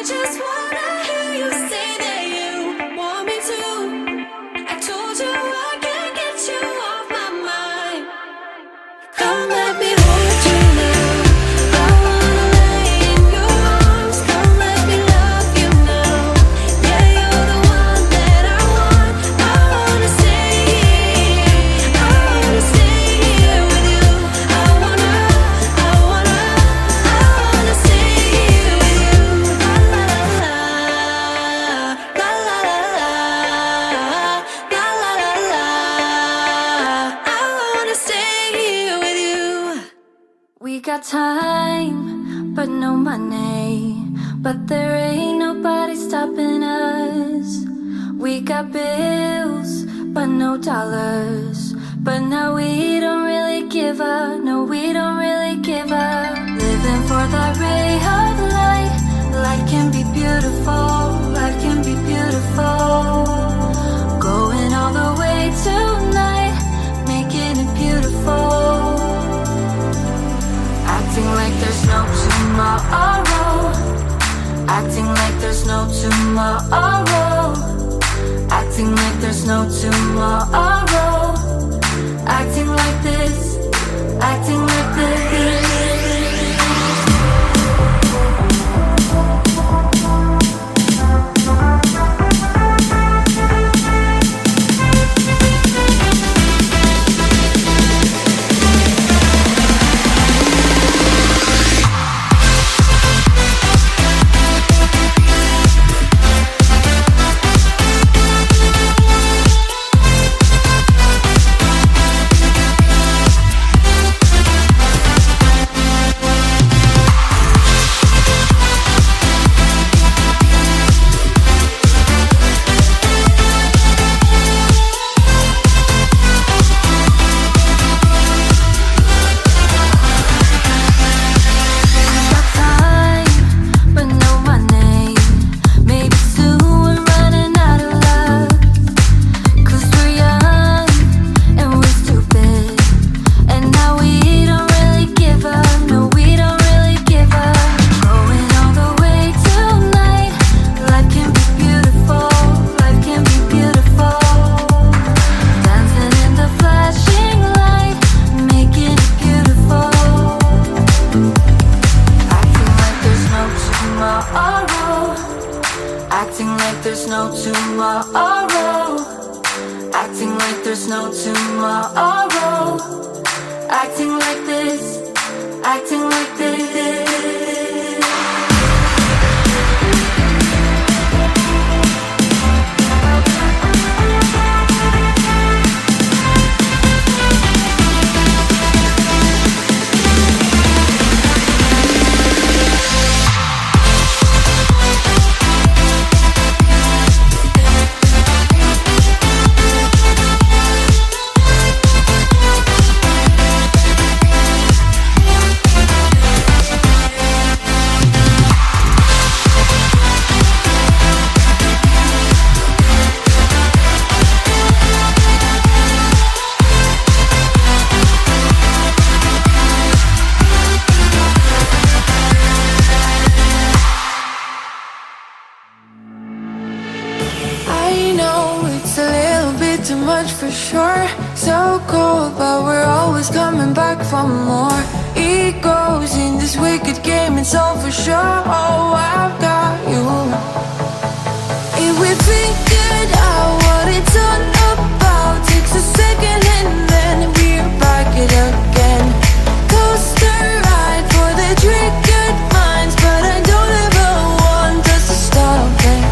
just wanna hear you say that you want me to. I told you I can't get you off my mind. Come let me hold you now. I wanna lay in your arms. Come let me love you now. Yeah, you're the one that I want. I wanna stay here. I wanna stay here with you. I wanna stay here with you. La la la la, la la la la, la la la la. I wanna stay here with you. We got time, but no money. But there ain't nobody stopping us. We got bills, but no dollars. But now we don't really give up. No, we don't really give up. Living for the ray of light. Life can be beautiful. Life can be beautiful. Going all the way tonight, making it beautiful. Acting like there's no tomorrow. Acting like there's no tomorrow. Acting like there's no tomorrow. Acting like this. Acting like this. Acting like there's no tomorrow. Acting like there's no tomorrow. Acting like this. Acting like this. Too much for sure, so cold, but we're always coming back for more. Egos in this wicked game, it's all for sure. Oh, I've got you. If we figured out what it's all about, takes a second and then we're back it again. Coaster ride for the triggered minds, but I don't ever want us to stop it.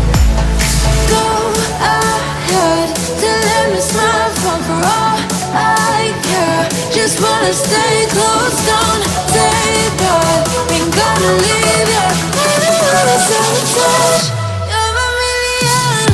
Go ahead, let me smile for all I care. Just wanna stay close, don't take part. Ain't gonna leave ya. I don't wanna sabotage. You're a million.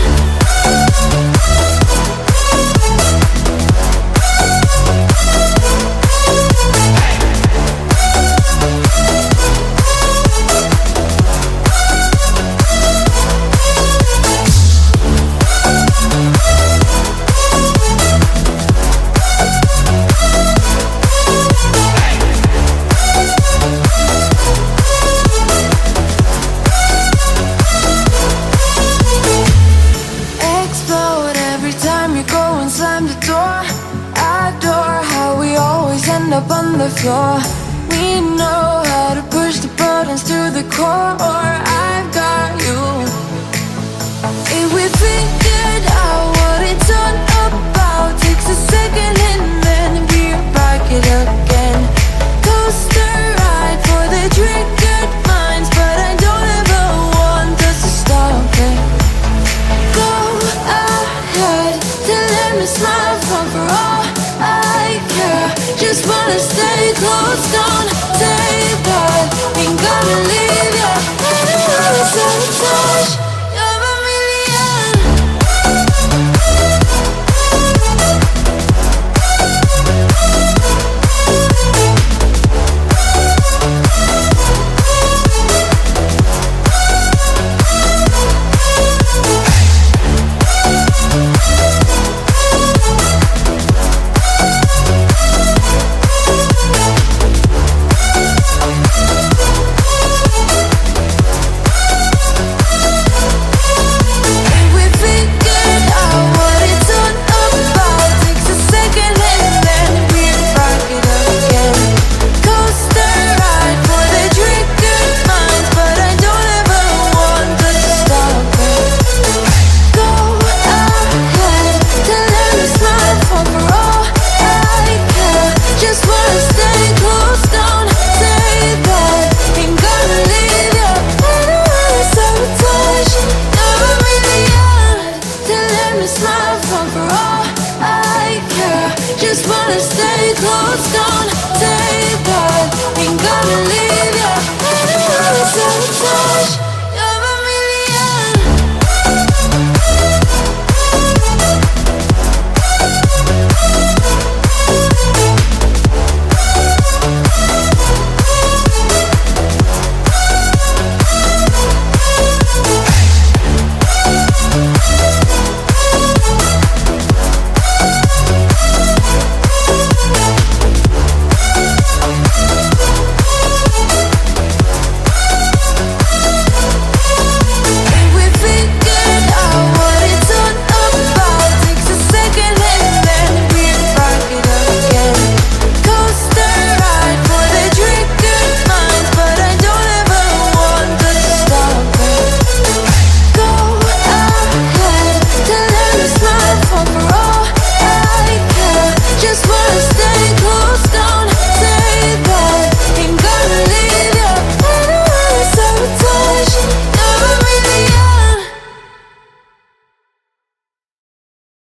We know how to push the buttons to the core. I've got you. If we figured out what it's all about, takes a second and then we're back it again. Coaster ride for the triggered minds, but I don't ever want us to stop it. Go ahead, tell them to smile for all I care. Just wanna stay close, don't say that. Ain't gonna leave ya, I don't wanna sabotage.